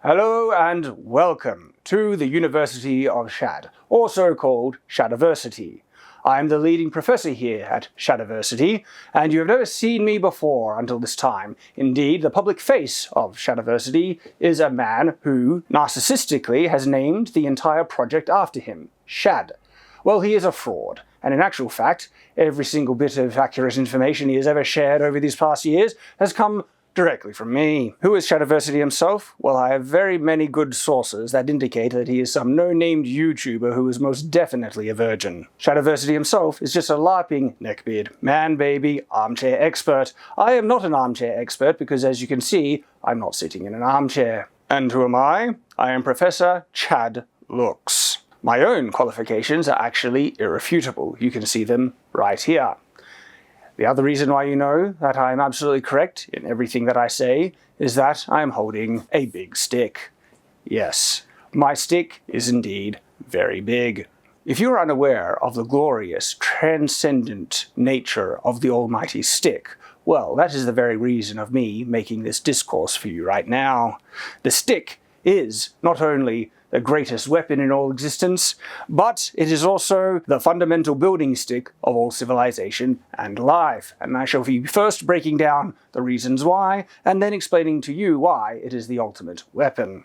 Hello and welcome to the University of Shad, also called Shadiversity. I am the leading professor here at Shadiversity, and you have never seen me before until this time. Indeed, the public face of Shadiversity is a man who, narcissistically, has named the entire project after him, Shad. Well, he is a fraud, and in actual fact, every single bit of accurate information he has ever shared over these past years has come directly from me. Who is Shadiversity himself? Well, I have very many good sources that indicate that he is some no-named YouTuber who is most definitely a virgin. Shadiversity himself is just a LARPing neckbeard, man-baby, armchair expert. I am not an armchair expert because, as you can see, I'm not sitting in an armchair. And who am I? I am Professor Chad Looks. My own qualifications are actually irrefutable. You can see them right here. The other reason why you know that I am absolutely correct in everything that I say is that I am holding a big stick. Yes, my stick is indeed very big. If you are unaware of the glorious, transcendent nature of the almighty stick, well, that is the very reason of me making this discourse for you right now. The stick is not only the greatest weapon in all existence, but it is also the fundamental building stick of all civilization and life. And I shall be first breaking down the reasons why, and then explaining to you why it is the ultimate weapon.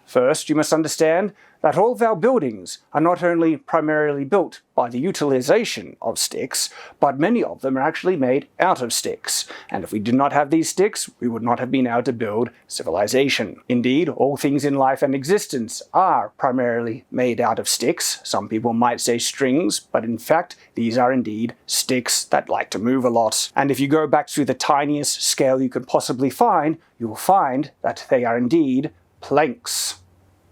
First, you must understand that all of our buildings are not only primarily built by the utilization of sticks, but many of them are actually made out of sticks. And if we did not have these sticks, we would not have been able to build civilization. Indeed, all things in life and existence are primarily made out of sticks. Some people might say strings, but in fact, these are indeed sticks that like to move a lot. And if you go back to the tiniest scale you could possibly find, you will find that they are indeed planks.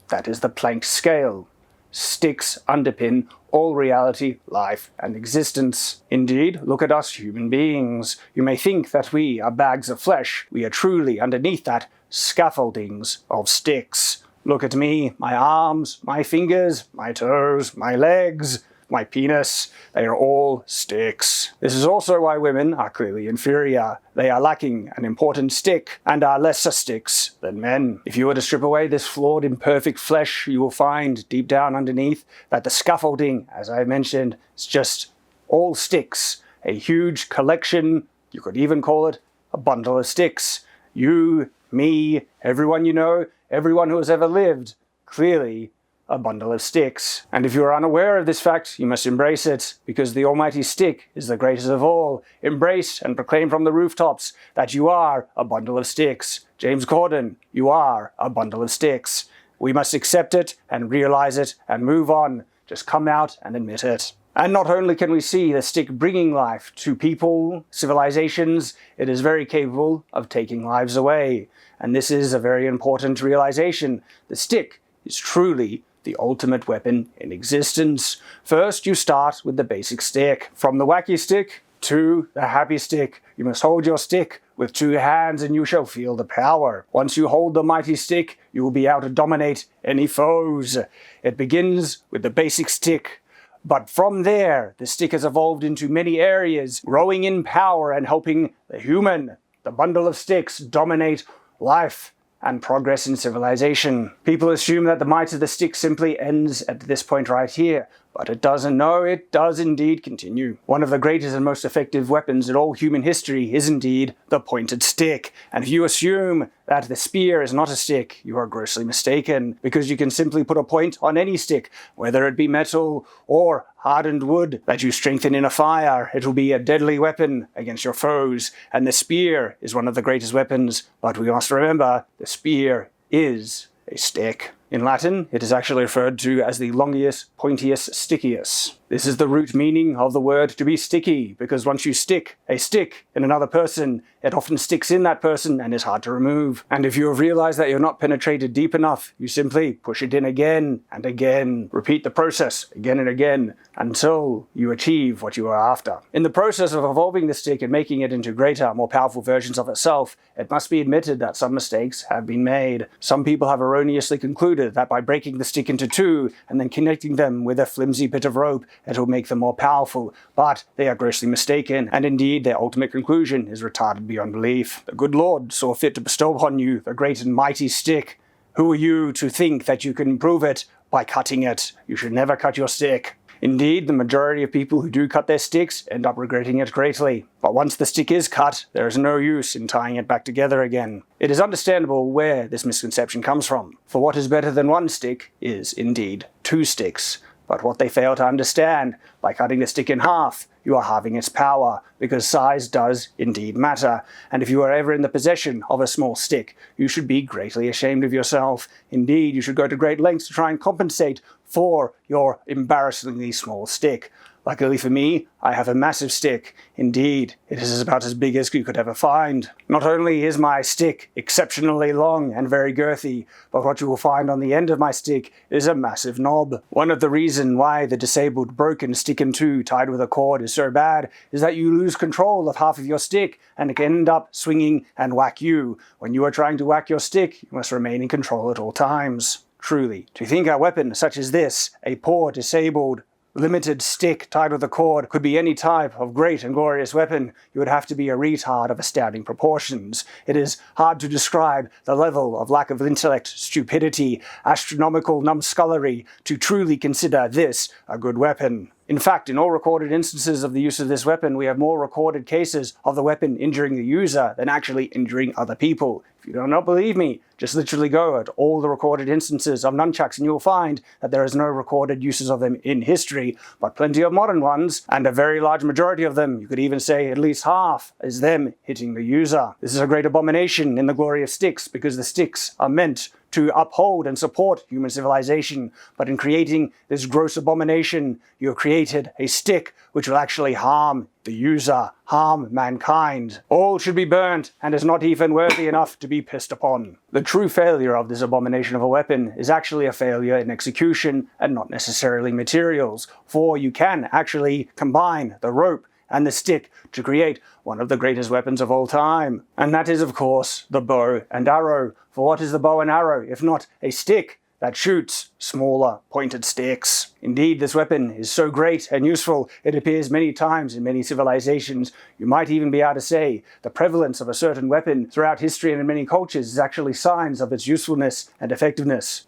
That is the Planck scale. Sticks underpin all reality, life, and existence. Indeed, look at us human beings. You may think that we are bags of flesh. We are truly, underneath that, scaffoldings of sticks. Look at me, my arms, my fingers, my toes, my legs, my penis. They are all sticks. This is also why women are clearly inferior. They are lacking an important stick and are lesser sticks than men. If you were to strip away this flawed, imperfect flesh, you will find deep down underneath that the scaffolding, as I mentioned, is just all sticks. A huge collection, you could even call it a bundle of sticks. You, me, everyone you know, everyone who has ever lived, clearly a bundle of sticks. And if you are unaware of this fact, you must embrace it, because the almighty stick is the greatest of all. Embrace and proclaim from the rooftops that you are a bundle of sticks. James Corden, you are a bundle of sticks. We must accept it and realize it and move on. Just come out and admit it. And not only can we see the stick bringing life to people, civilizations, it is very capable of taking lives away. And this is a very important realization. The stick is truly the ultimate weapon in existence. First, you start with the basic stick. From the wacky stick to the happy stick, you must hold your stick with two hands and you shall feel the power. Once you hold the mighty stick, you will be able to dominate any foes. It begins with the basic stick. But from there, the stick has evolved into many areas, growing in power and helping the human, the bundle of sticks, dominate life and progress in civilization. People assume that the might of the stick simply ends at this point right here, but it doesn't. No, it does indeed continue. One of the greatest and most effective weapons in all human history is indeed the pointed stick. And if you assume that the spear is not a stick, you are grossly mistaken, because you can simply put a point on any stick, whether it be metal or hardened wood that you strengthen in a fire. It will be a deadly weapon against your foes, and the spear is one of the greatest weapons, but we must remember the spear is a stick. In Latin, it is actually referred to as the longius pointius sticius. This is the root meaning of the word to be sticky, because once you stick a stick in another person, it often sticks in that person and is hard to remove. And if you have realized that you're not penetrated deep enough, you simply push it in again and again. Repeat the process again and again until you achieve what you are after. In the process of evolving the stick and making it into greater, more powerful versions of itself, it must be admitted that some mistakes have been made. Some people have erroneously concluded that by breaking the stick into two and then connecting them with a flimsy bit of rope, it will make them more powerful, but they are grossly mistaken, and indeed their ultimate conclusion is retarded beyond belief. The good Lord saw fit to bestow upon you the great and mighty stick Who are you to think that you can improve it by cutting it? You should never cut your stick. Indeed, the majority of people who do cut their sticks end up regretting it greatly. But once the stick is cut, there is no use in tying it back together again. It is understandable where this misconception comes from, for what is better than one stick is, indeed, two sticks. But what they fail to understand, by cutting the stick in half, you are halving its power, because size does indeed matter, and if you are ever in the possession of a small stick, you should be greatly ashamed of yourself. Indeed, you should go to great lengths to try and compensate for your embarrassingly small stick. Luckily for me, I have a massive stick. Indeed, it is about as big as you could ever find. Not only is my stick exceptionally long and very girthy, but what you will find on the end of my stick is a massive knob. One of the reasons why the disabled broken stick in two tied with a cord is so bad is that you lose control of half of your stick and it can end up swinging and whack you. When you are trying to whack your stick, you must remain in control at all times. Truly, to think a weapon such as this, a poor, disabled, limited stick tied with a cord, could be any type of great and glorious weapon, you would have to be a retard of astounding proportions. It is hard to describe the level of lack of intellect, stupidity, astronomical numbskullery to truly consider this a good weapon. In fact, in all recorded instances of the use of this weapon, we have more recorded cases of the weapon injuring the user than actually injuring other people. If you do not believe me, just literally go at all the recorded instances of nunchucks and you'll find that there is no recorded uses of them in history, but plenty of modern ones, and a very large majority of them, you could even say at least half, is them hitting the user. This is a great abomination in the glory of sticks, because the sticks are meant to uphold and support human civilization, but in creating this gross abomination, you have created a stick which will actually harm the user, harm mankind. All should be burnt and is not even worthy enough to be pissed upon. The true failure of this abomination of a weapon is actually a failure in execution and not necessarily materials, for you can actually combine the rope and the stick to create one of the greatest weapons of all time. And that is, of course, the bow and arrow. For what is the bow and arrow if not a stick that shoots smaller pointed sticks? Indeed, this weapon is so great and useful, it appears many times in many civilizations. You might even be able to say the prevalence of a certain weapon throughout history and in many cultures is actually signs of its usefulness and effectiveness.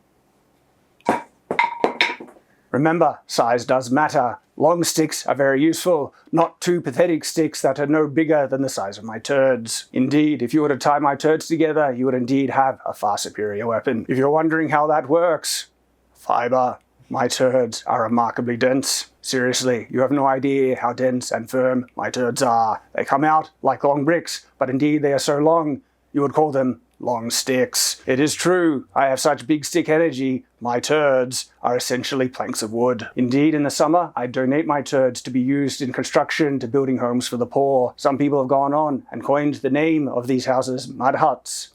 Remember, size does matter. Long sticks are very useful, not two pathetic sticks that are no bigger than the size of my turds. Indeed, if you were to tie my turds together, you would indeed have a far superior weapon. If you're wondering how that works, fiber. My turds are remarkably dense. Seriously, you have no idea how dense and firm my turds are. They come out like long bricks, but indeed they are so long, you would call them long sticks. It is true, I have such big stick energy, my turds are essentially planks of wood. Indeed, in the summer, I donate my turds to be used in construction to building homes for the poor. Some people have gone on and coined the name of these houses mud huts.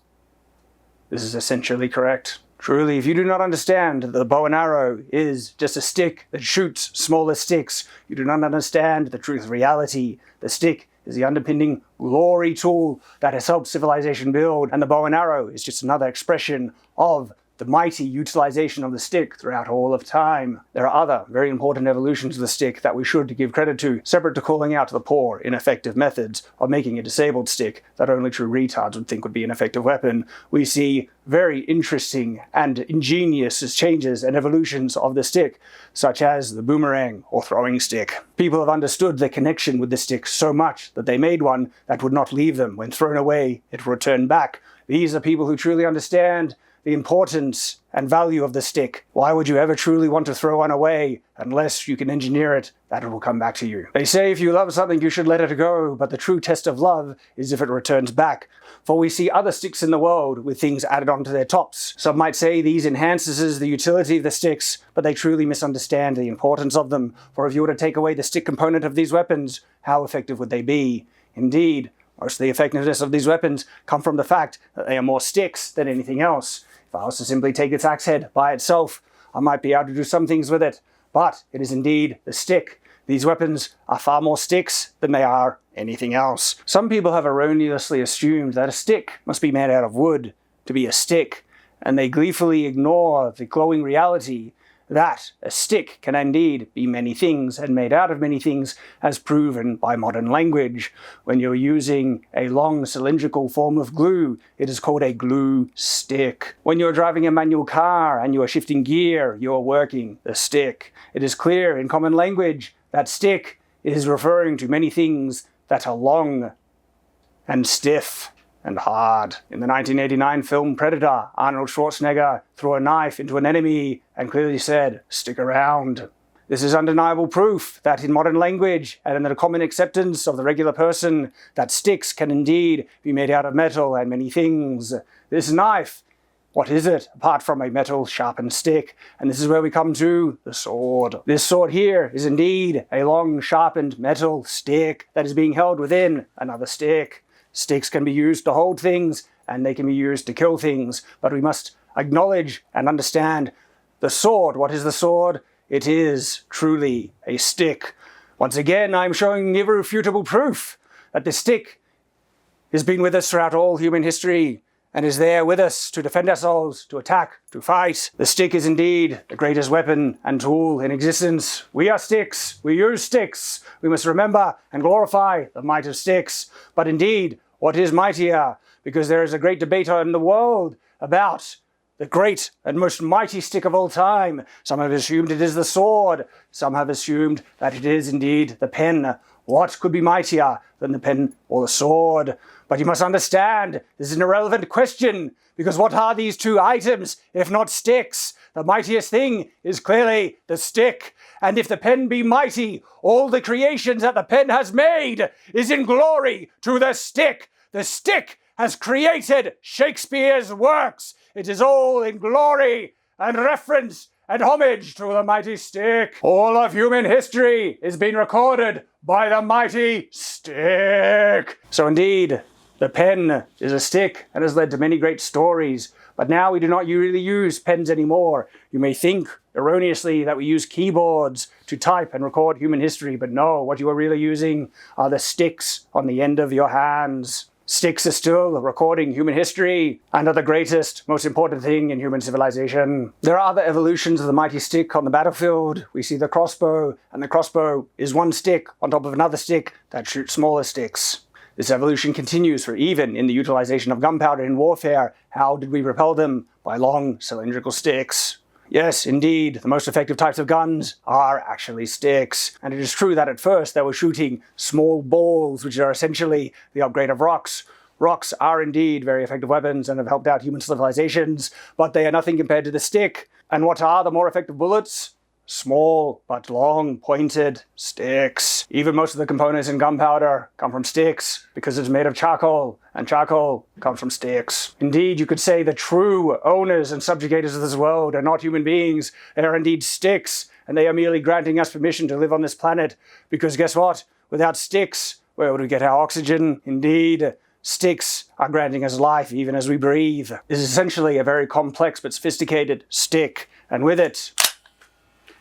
This is essentially correct. Truly, if you do not understand that the bow and arrow is just a stick that shoots smaller sticks, you do not understand the truth of reality. The stick is the underpinning glory tool that has helped civilization build, and the bow and arrow is just another expression of the mighty utilization of the stick throughout all of time. There are other very important evolutions of the stick that we should give credit to, separate to calling out the poor, ineffective methods of making a disabled stick that only true retards would think would be an effective weapon. We see very interesting and ingenious changes and evolutions of the stick, such as the boomerang or throwing stick. People have understood their connection with the stick so much that they made one that would not leave them. When thrown away, it would return back. These are people who truly understand the importance and value of the stick. Why would you ever truly want to throw one away unless you can engineer it that it will come back to you? They say if you love something you should let it go, but the true test of love is if it returns back. For we see other sticks in the world with things added onto their tops. Some might say these enhances the utility of the sticks, but they truly misunderstand the importance of them. For if you were to take away the stick component of these weapons, how effective would they be? Indeed, most of the effectiveness of these weapons come from the fact that they are more sticks than anything else. If I was to simply take its axe head by itself, I might be able to do some things with it, but it is indeed the stick. These weapons are far more sticks than they are anything else. Some people have erroneously assumed that a stick must be made out of wood to be a stick, and they gleefully ignore the glowing reality that a stick can indeed be many things and made out of many things, as proven by modern language. When you're using a long cylindrical form of glue, it is called a glue stick. When you're driving a manual car and you are shifting gear, you're working the stick. It is clear in common language that stick is referring to many things that are long and stiff and hard. In the 1989 film Predator, Arnold Schwarzenegger threw a knife into an enemy and clearly said, "Stick around." This is undeniable proof that in modern language and in the common acceptance of the regular person, that sticks can indeed be made out of metal and many things. This knife, what is it apart from a metal sharpened stick? And this is where we come to the sword. This sword here is indeed a long sharpened metal stick that is being held within another stick. Sticks can be used to hold things, and they can be used to kill things, but we must acknowledge and understand the sword. What is the sword? It is truly a stick. Once again, I'm showing irrefutable proof that the stick has been with us throughout all human history and is there with us to defend ourselves, to attack, to fight. The stick is indeed the greatest weapon and tool in existence. We are sticks. We use sticks. We must remember and glorify the might of sticks. But indeed, what is mightier? Because there is a great debate in the world about the great and most mighty stick of all time. Some have assumed it is the sword. Some have assumed that it is indeed the pen. What could be mightier than the pen or the sword? But you must understand, this is an irrelevant question, because what are these two items if not sticks? The mightiest thing is clearly the stick. And if the pen be mighty, all the creations that the pen has made is in glory to the stick. The stick has created Shakespeare's works. It is all in glory and reference and homage to the mighty stick. All of human history is being recorded by the mighty stick. So indeed, the pen is a stick and has led to many great stories. But now we do not really use pens anymore. You may think erroneously that we use keyboards to type and record human history, but no, what you are really using are the sticks on the end of your hands. Sticks are still recording human history and are the greatest, most important thing in human civilization. There are other evolutions of the mighty stick on the battlefield. We see the crossbow, and the crossbow is one stick on top of another stick that shoots smaller sticks. This evolution continues for even in the utilization of gunpowder in warfare. How did we repel them? By long cylindrical sticks. Yes, indeed, the most effective types of guns are actually sticks. And it is true that at first they were shooting small balls, which are essentially the upgrade of rocks. Rocks are indeed very effective weapons and have helped out human civilizations, but they are nothing compared to the stick. And what are the more effective bullets? Small but long pointed sticks. Even most of the components in gunpowder come from sticks because it's made of charcoal, and charcoal comes from sticks. Indeed, you could say the true owners and subjugators of this world are not human beings. They are indeed sticks, and they are merely granting us permission to live on this planet. Because guess what? Without sticks, where would we get our oxygen? Indeed, sticks are granting us life even as we breathe. This is essentially a very complex but sophisticated stick, and with it,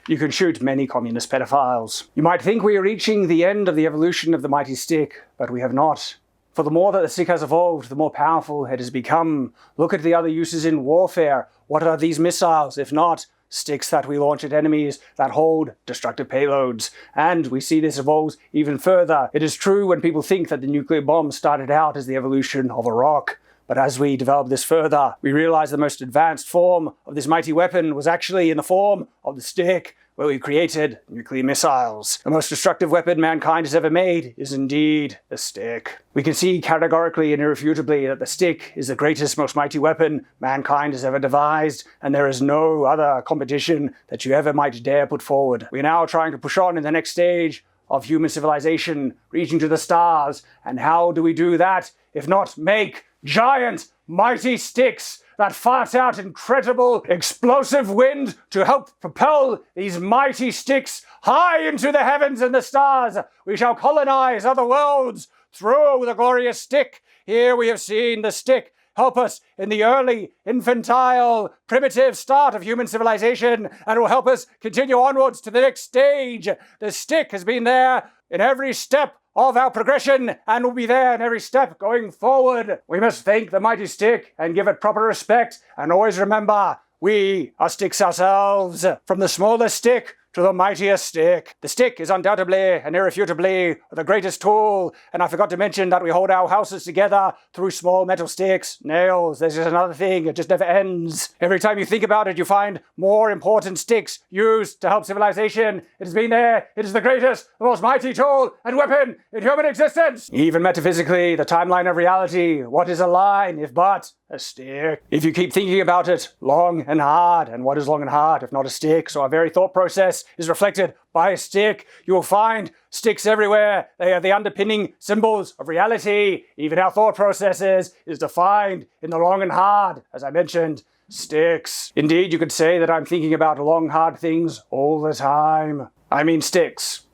you can shoot many communist pedophiles. You might think we are reaching the end of the evolution of the mighty stick, but we have not. For the more that the stick has evolved, the more powerful it has become. Look at the other uses in warfare. What are these missiles, if not sticks that we launch at enemies that hold destructive payloads? And we see this evolves even further. It is true when people think that the nuclear bomb started out as the evolution of a rock. But as we develop this further, we realize the most advanced form of this mighty weapon was actually in the form of the stick, where we created nuclear missiles. The most destructive weapon mankind has ever made is indeed the stick. We can see categorically and irrefutably that the stick is the greatest, most mighty weapon mankind has ever devised, and there is no other competition that you ever might dare put forward. We are now trying to push on in the next stage of human civilization, reaching to the stars. And how do we do that if not make giant, mighty sticks that fart out incredible, explosive wind to help propel these mighty sticks high into the heavens and the stars? We shall colonize other worlds through the glorious stick. Here we have seen the stick help us in the early, infantile, primitive start of human civilization, and will help us continue onwards to the next stage. The stick has been there in every step of our progression and will be there in every step going forward. We must thank the mighty stick and give it proper respect, and always remember, We are sticks ourselves, from the smallest stick to the mightiest stick. The stick is undoubtedly and irrefutably the greatest tool, and I forgot to mention that we hold our houses together through small metal sticks, nails. There's just another thing, it just never ends. Every time you think about it, you find more important sticks used to help civilization. It has been there, it is the greatest, the most mighty tool and weapon in human existence. Even metaphysically, the timeline of reality, what is a line if but a stick? If you keep thinking about it long and hard, and what is long and hard if not a stick? So our very thought process is reflected by a stick. You will find sticks everywhere. They are the underpinning symbols of reality. Even our thought processes is defined in the long and hard. As I mentioned, sticks. Indeed, you could say that I'm thinking about long, hard things all the time. I mean sticks,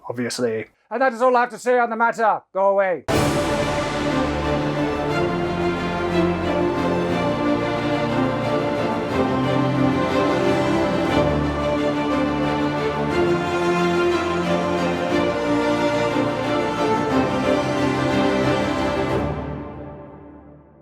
obviously. And that is all I have to say on the matter. Go away.